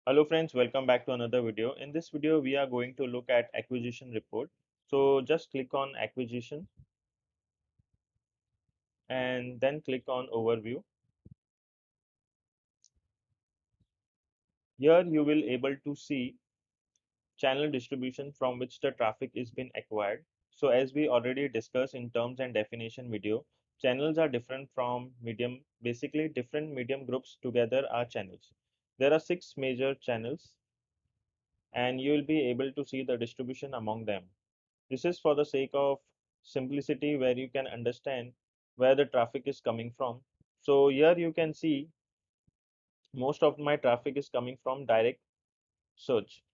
Hello friends, welcome back to another video. In this video, we are going to look at acquisition report. So just click on acquisition and then click on overview. Here you will able to see channel distribution from which the traffic is being acquired. So as we already discussed in terms and definition video, channels are different from medium. Basically, different medium groups together are channels. There are 6 major channels and you will be able to see the distribution among them. This is for the sake of simplicity where you can understand where the traffic is coming from. So here you can see most of my traffic is coming from direct search.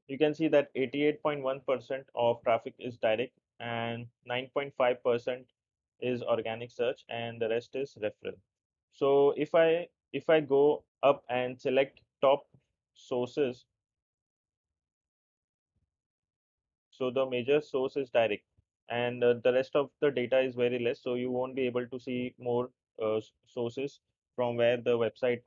You can see that 88.1% of traffic is direct and 9.5% is organic search and the rest is referral. So if I go up and select top sources, so the major source is direct and the rest of the data is very less, so you won't be able to see more sources from where the website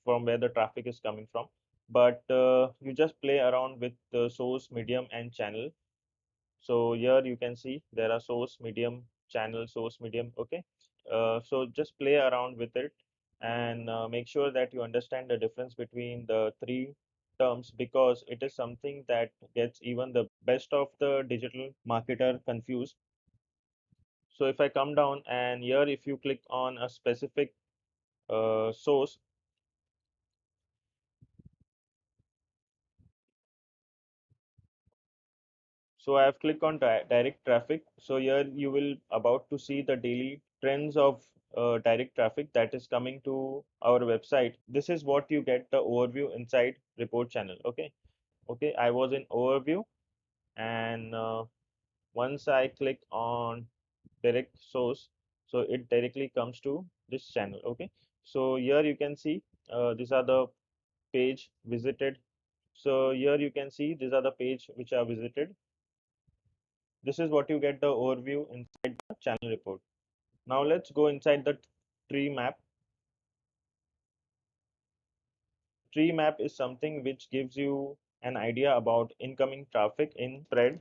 from where the traffic is coming from. But you just play around with the source, medium and channel. So here you can see there are source, medium, channel, source, medium. Okay, so just play around with it and make sure that you understand the difference between the three terms, because it is something that gets even the best of the digital marketer confused. So if I come down and here if you click on a specific source, so I have clicked on direct traffic. So here you will about to see the daily trends of direct traffic that is coming to our website. This is what you get the overview inside report channel. Okay, I was in overview and once I click on direct source, so it directly comes to this channel. Okay, so here you can see these are the page visited. So here you can see these are the page which are visited. This is what you get the overview inside the channel report. Now let's go inside the tree map. Tree map is something which gives you an idea about incoming traffic in spread.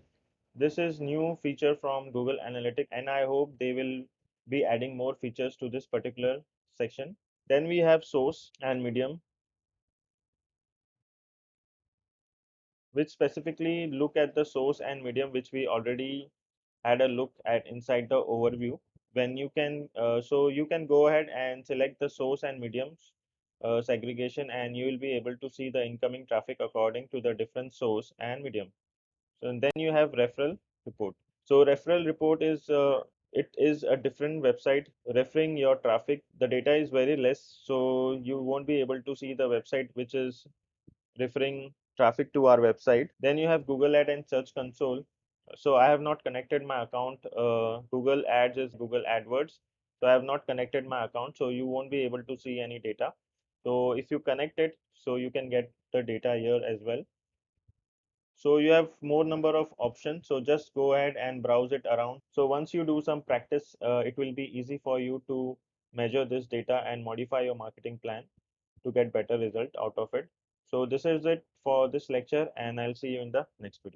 This is new feature from Google Analytics and I hope they will be adding more features to this particular section. Then we have source and medium, which specifically look at the source and medium which we already had a look at inside the overview. When you can so you can go ahead and select the source and mediums segregation and you will be able to see the incoming traffic according to the different source and medium. So and then you have referral report. So referral report is it is a different website referring your traffic. The data is very less, so you won't be able to see the website which is referring traffic to our website. Then you have Google Ad and Search Console. So I have not connected my account. Google Ads is Google AdWords. So I have not connected my account, so you won't be able to see any data. So if you connect it, so you can get the data here as well. So you have more number of options. So just go ahead and browse it around. So once you do some practice, it will be easy for you to measure this data and modify your marketing plan to get better result out of it. So this is it for this lecture and I'll see you in the next video.